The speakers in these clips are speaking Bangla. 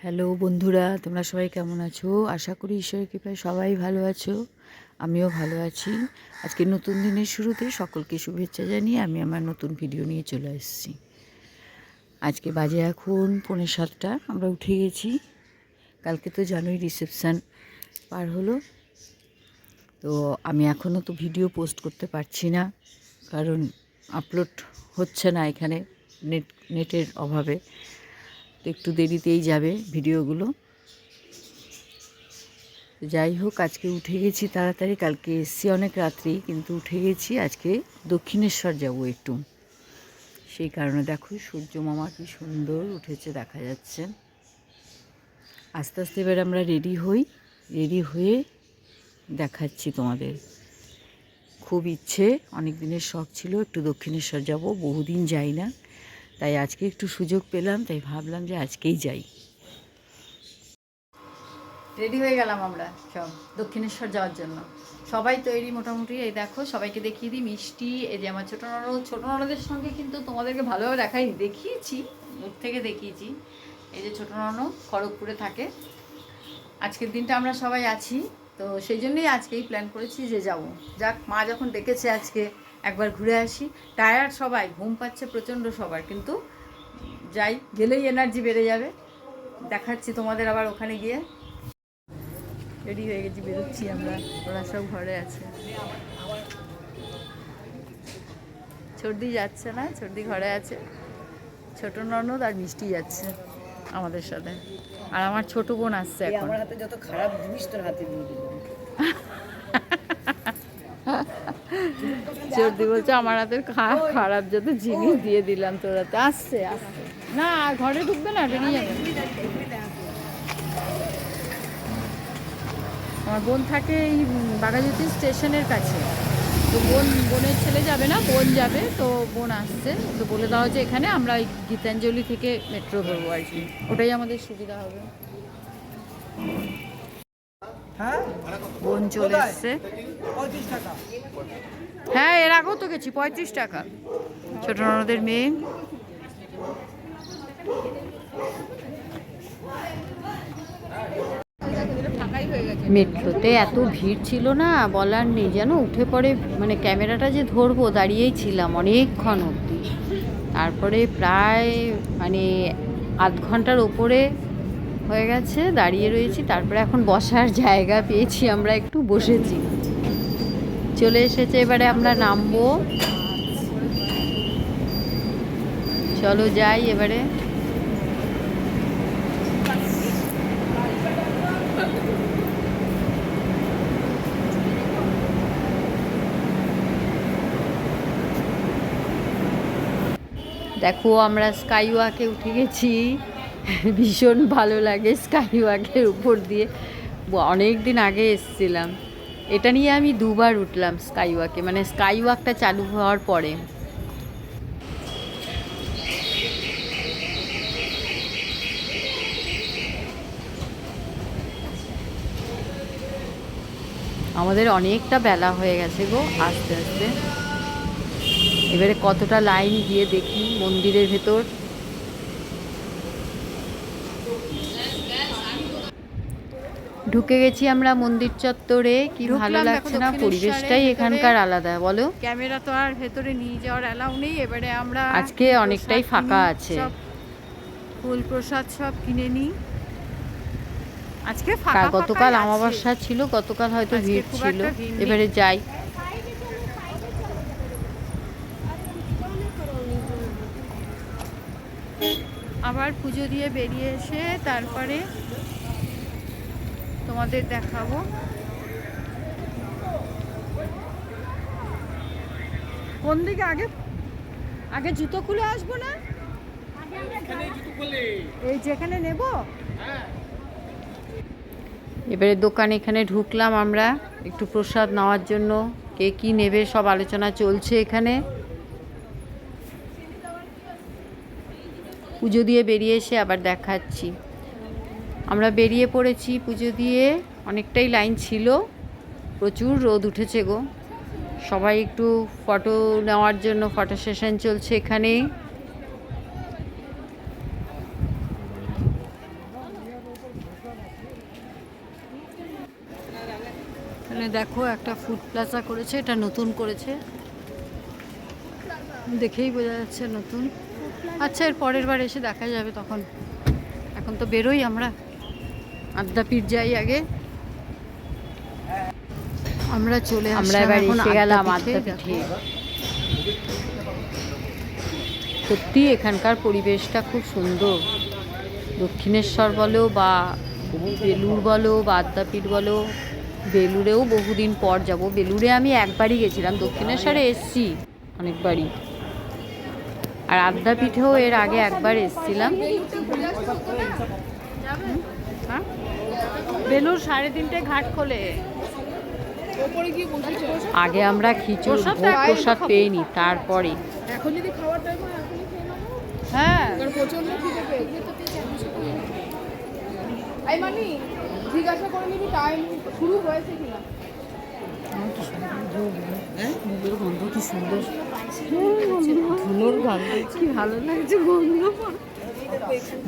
হ্যালো বন্ধুরা, তোমরা সবাই কেমন আছো? আশা করি ঈশ্বরের কৃপায় সবাই ভালো আছো। আমিও ভালো আছি। আজকে নতুন দিনের শুরুতে সকলকে শুভেচ্ছা জানিয়ে আমি আমার নতুন ভিডিও নিয়ে চলে এসেছি। আজকে বাজে এখন 6:45, আমরা উঠে গেছি। কালকে তো জানোই রিসেপশান পার হলো। তো আমি এখনও তো ভিডিও পোস্ট করতে পারছি না, কারণ আপলোড হচ্ছে না এখানে নেটের অভাবে। তো একটু দেরিতেই যাবে ভিডিওগুলো। যাই হোক, আজকে উঠে গেছি তাড়াতাড়ি। কালকে এসছি অনেক রাত্রি, কিন্তু উঠে গেছি। আজকে দক্ষিণেশ্বর যাব একটু, সেই কারণে দেখো সূর্য মামা কি সুন্দর উঠেছে দেখা যাচ্ছে। আস্তে আস্তে এবার আমরা রেডি হয়ে দেখাচ্ছি তোমাদের। খুব ইচ্ছে, অনেক দিনের শখ ছিল একটু দক্ষিণেশ্বর যাব, বহুদিন যাই না। তাই আজকে একটু সুযোগ পেলাম, তাই ভাবলাম যে আজকেই যাই। রেডি হয়ে গেলাম আমরা সব দক্ষিণেশ্বর যাওয়ার জন্য। সবাই তৈরি মোটামুটি। এই দেখো, সবাইকে দেখিয়ে দিই মিষ্টি। এই যে আমার ছোটো ননদের সঙ্গে কিন্তু তোমাদেরকে ভালোভাবে দেখিয়েছি, দূর থেকে দেখিয়েছি। এই যে ছোটো ননদ খড়গপুরে থাকে। আজকের দিনটা আমরা সবাই আছি, তো সেই জন্যই আজকেই প্ল্যান করেছি যে যাব। যাক, মা যখন ডেকেছে আজকে একবার ঘুরে আসি। টায়ার্ড সবাই, ঘুম পাচ্ছে প্রচণ্ড সবার, কিন্তু যাই, গেলেই এনার্জি বেড়ে যাবে। দেখাচ্ছি তোমাদের আবার ওখানে গিয়ে। রেডি হয়ে গেছি, বেরোচ্ছি আমরা। ওরা সব ঘরে আছে। ছর্দি যাচ্ছে না, ছর্দি ঘরে আছে। ছোট ননদ আর মিষ্টি যাচ্ছে আমাদের সাথে, আর আমার ছোট বোন আসছে এখন। আমার হাতে যত খারাপ জিনিস তোর হাতে দিয়ে দিলাম। ছর্দি বলছে আমার হাতের খারাপ যত জিনিস দিয়ে দিলাম তোর হাতে। আসছে না, ঘরে ঢুকবে না, বেরিয়ে যাবে। আমার বোন থাকে এই বাঘাযতীন স্টেশনের কাছে। তো বোনের ছেলে যাবে না, বোন যাবে। তো বোন আসছে, তো বলে দেওয়া হচ্ছে এখানে আমরা ওই গীতাঞ্জলি থেকে মেট্রো ধরবো আর কি, ওটাই আমাদের সুবিধা হবে। বোন চলে এসছে। হ্যাঁ, এর আগেও তো গেছি, 35 টাকা। ছোট ননদের মেয়ে। মেট্রোতে এত ভিড় ছিল না, বলার নেই। যেন উঠে পড়ে, মানে ক্যামেরাটা যে ধরবো দাঁড়িয়েই ছিলাম অনেকক্ষণ অবধি। তারপরে প্রায় মানে আধ ঘন্টার ওপরে হয়ে গেছে দাঁড়িয়ে রয়েছি। তারপরে এখন বসার জায়গা পেয়েছি, আমরা একটু বসেছি। চলে এসেছে, এবারে আমরা নামবো। চলো যাই এবারে। দেখো, আমরা স্কাই ওয়াকে উঠে গেছি। ভীষণ ভালো লাগে স্কাই ওয়াকের উপর দিয়ে। অনেক দিন আগে এসেছিলাম, এটা নিয়ে আমি 2বার উঠলাম স্কাই ওয়াকে, মানে স্কাই ওয়াকটা চালু হওয়ার পরে। আমাদের অনেকটা বেলা হয়ে গেছে গো, আস্তে আস্তে। এবারে কতটা লাইন গিয়ে দেখি মন্দিরের ভেতর। ঢুকে গেছি আমরা মন্দির চত্বরে। কি ভালো লাগছে না, পরিবেশটাই এখানকার আলাদা, বলো। ক্যামেরা তো আর ভেতরে নিয়ে যাওয়ার অ্যালাউ নেই। এবারে আমরা আজকে অনেকটাই ফাঁকা আছে, ফুল প্রসাদ সব কিনে নিই। আজকে ফাঁকা, গতকাল অমাবস্যা ছিল, গতকাল হয়তো ভিড় ছিল। এবারে যাই। আবার পুজো দিয়ে বেরিয়ে এসে তারপরে তোমাদের দেখাবো। কোন দিকে? আগে জুতো খুলে আসবো না, এই যেখানে নেব। এবারে দোকান এখানে ঢুকলাম আমরা একটু প্রসাদ নেওয়ার জন্য। কে কি নেবে সব আলোচনা চলছে এখানে। পুজো দিয়ে বেরিয়ে এসে আবার দেখাচ্ছি। আমরা বেরিয়ে পড়েছি পুজো দিয়ে, অনেকটাই লাইন ছিল, প্রচুর রোদ উঠেছে গো। সবাই একটু ফটো নেওয়ার জন্য ফটো সেশন চলছে এখানে। এখানে দেখো একটা ফুড প্লাজা করেছে, এটা নতুন করেছে, দেখেই বোঝা যাচ্ছে নতুন। আচ্ছা, এর পরের বার এসে দেখা যাবে তখন। এখন তো বেরোই আমরা, আদ্যাপীঠ যাই আগে। আমরা চলে আসলাম এবার এখন এসে গেলাম আদ্যাপীঠে। সত্যি এখানকার পরিবেশটা খুব সুন্দর। দক্ষিণেশ্বর বলো বা বেলুড় বলো বা আদ্যাপীঠ বলো, বেলুড়েও বহুদিন পর যাব। বেলুড়ে আমি একবারই গেছিলাম, দক্ষিণেশ্বরে এসছি অনেকবারই, আর আদ্যাপীঠেও এর আগে একবার এসছিলাম। হ্যাঁ, বেলুড় 3:30 ঘাট খোলে। আগে আমরা খিচুড়ি প্রসাদ ভোগ আগে প্রসাদ খাবো। পেয়ে নি, তারপরে এখন যদি খাওয়ার টাইম হয় এখনই খেয়ে নেবো, হ্যাঁ, কারণ প্রচন্ড খিদে পেয়েছে। এই মানি জিজ্ঞাসা করে নিবি টাইম শুরু হয়েছে কিনা। ভোগের গন্ধ কি সুন্দর, ধুলোর গন্ধ কি ভালো লাগছে গন্ধ,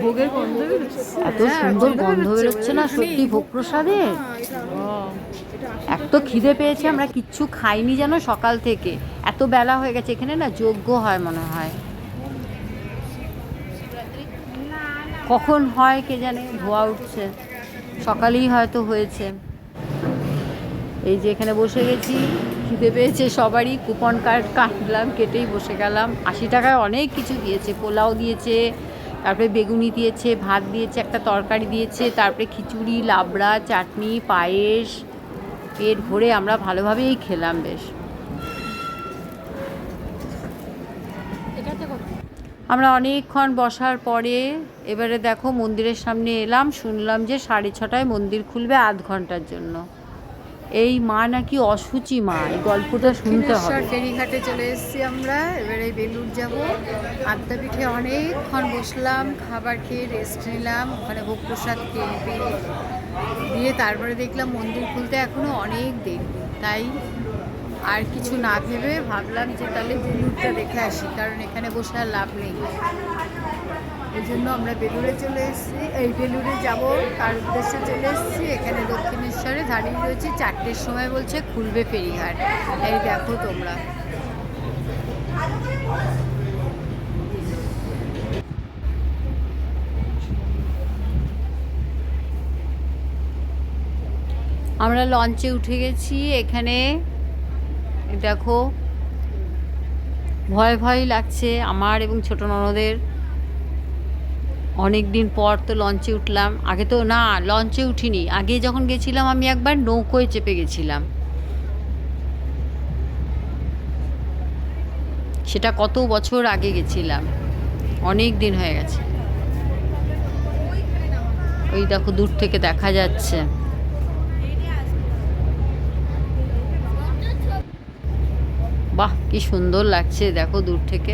ভোগের গন্ধ বেরোচ্ছে। এত সুন্দর গন্ধ বেরোচ্ছে না সত্যি ভোগ প্রসাদের। এত খিদে পেয়েছে, আমরা কিচ্ছু খাইনি যেন সকাল থেকে, এত বেলা হয়ে গেছে। এখানে না যজ্ঞ হয় মনে হয়, কখন হয় কে জানে, ধোয়া উঠছে, সকালেই হয়তো হয়েছে। এই যে এখানে বসে গেছি, খিদে পেয়েছে সবারই, কুপন কার্ড কাটলাম, কেটেই বসে গেলাম। 80 টাকায় অনেক কিছু দিয়েছে, পোলাও দিয়েছে, তারপরে বেগুনি দিয়েছে, ভাত দিয়েছে, একটা তরকারি দিয়েছে, তারপরে খিচুড়ি, লাবড়া, চাটনি, পায়েস, পেট ভরে আমরা ভালোভাবেই খেলাম বেশ। আমরা অনেকক্ষণ বসার পরে এবারে দেখো মন্দিরের সামনে এলাম, শুনলাম যে 6:30টায় মন্দির খুলবে, আধ ঘন্টার জন্য। এই মা নাকি অশুচি মা, এই গল্পটা শুনতে হবে। ফেরিঘাটে চলে এসেছি আমরা, এবারে বেলুড় যাব। আদ্যাপীঠে অনেকক্ষণ বসলাম, খাবার খেয়ে রেস্ট নিলাম, ওখানে ভোগ প্রসাদ খেয়ে দিয়ে তারপরে দেখলাম মন্দির খুলতে এখনও অনেক দেরি, তাই আর কিছু না ভেবে ভাবলাম যে তাহলে বেলুড়টা দেখে আসি, কারণ এখানে বসে আর লাভ নেই। এই জন্য আমরা বেলুড়ে চলে এসেছি, এই বেলুড়ে যাব তার উদ্দেশ্যে চলে এসেছি। এখানে দক্ষিণেশ্বরে দাঁড়িয়ে রয়েছি, 4টের সময় বলছে খুলবে ফেরিঘাট। এই দেখো তোমরা, আমরা লঞ্চে উঠে গেছি। এখানে দেখো ভয় ভয় লাগছে আমার এবং ছোট ননদের, অনেক দিন পর তো লঞ্চে উঠলাম। আগে তো না, লঞ্চে উঠিনি, আগে যখন গেছিলাম আমি একবার নৌকোয় চেপে গেছিলাম, সেটা কত বছর আগে গেছিলাম, অনেক দিন হয়ে গেছে। ওই দেখো দূর থেকে দেখা যাচ্ছে, বাহ কি সুন্দর লাগছে দেখো দূর থেকে।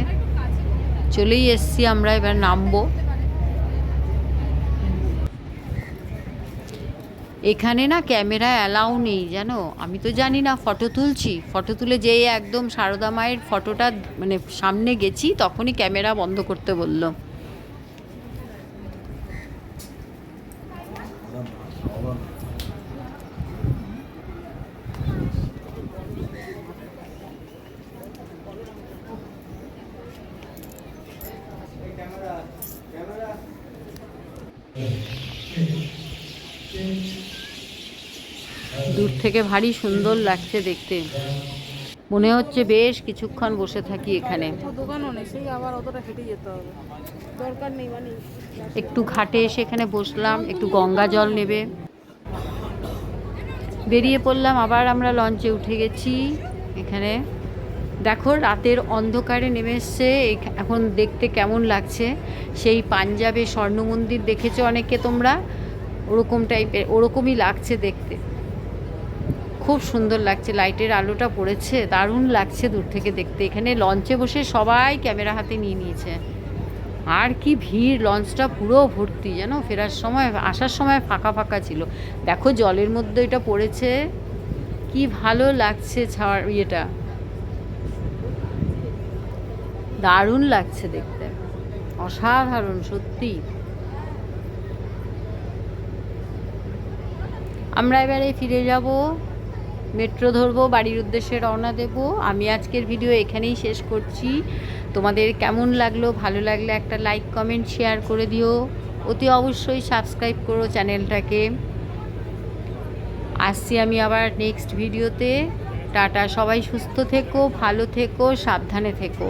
চলেই এসছি আমরা, এবার নামবো। এখানে না ক্যামেরা অ্যালাউ নেই জানো, আমি তো জানি না, ফটো তুলছি, ফটো তুলে যেই একদম সারদা মায়ের ফটোটা মানে সামনে গেছি তখনই ক্যামেরা বন্ধ করতে বললো। দূর থেকে ভারী সুন্দর লাগছে দেখতে, মনে হচ্ছে বেশ কিছুক্ষণ বসে থাকি এখানে। দোকানও নেই, সেই আবার অতটা হেঁটে যেতে হবে, দরকার নেই মানে। একটু ঘাটে এসে এখানে বসলাম, একটু গঙ্গা জল নেবে, বেরিয়ে পড়লাম। আবার আমরা লঞ্চে উঠে গেছি। এখানে দেখো রাতের অন্ধকারে নেমে এসছে, এখন দেখতে কেমন লাগছে। সেই পাঞ্জাবে স্বর্ণ মন্দির দেখেছো অনেকে তোমরা, ওরকম টাইপের, ওরকমই লাগছে দেখতে, খুব সুন্দর লাগছে। লাইটের আলোটা পড়েছে, দারুণ লাগছে দূর থেকে দেখতে। এখানে লঞ্চে বসে সবাই ক্যামেরা হাতে নিয়ে নিয়েছে, আর কি ভিড়, লঞ্চটা পুরো ভর্তি জানো। ফেরার সময়, আসার সময় ফাঁকা ফাঁকা ছিল। দেখো জলের মধ্যে এটা পড়েছে, কি ভালো লাগছে, ছাড় ইয়েটা দারুণ লাগছে দেখতে, অসাধারণ সত্যি। আমরা এবারে ফিরে যাব, মেট্রো ধরবো, বাড়ির উদ্দেশ্যে রওনা দেব। আমি আজকের ভিডিও এখানেই শেষ করছি। তোমাদের কেমন লাগলো, ভালো লাগলে একটা লাইক কমেন্ট শেয়ার করে দিও, অতি অবশ্যই সাবস্ক্রাইব করো চ্যানেলটাকে। আসছি আমি আবার নেক্সট ভিডিওতে। টাটা, সবাই সুস্থ থেকো, ভালো থেকো, সাবধানে থেকো।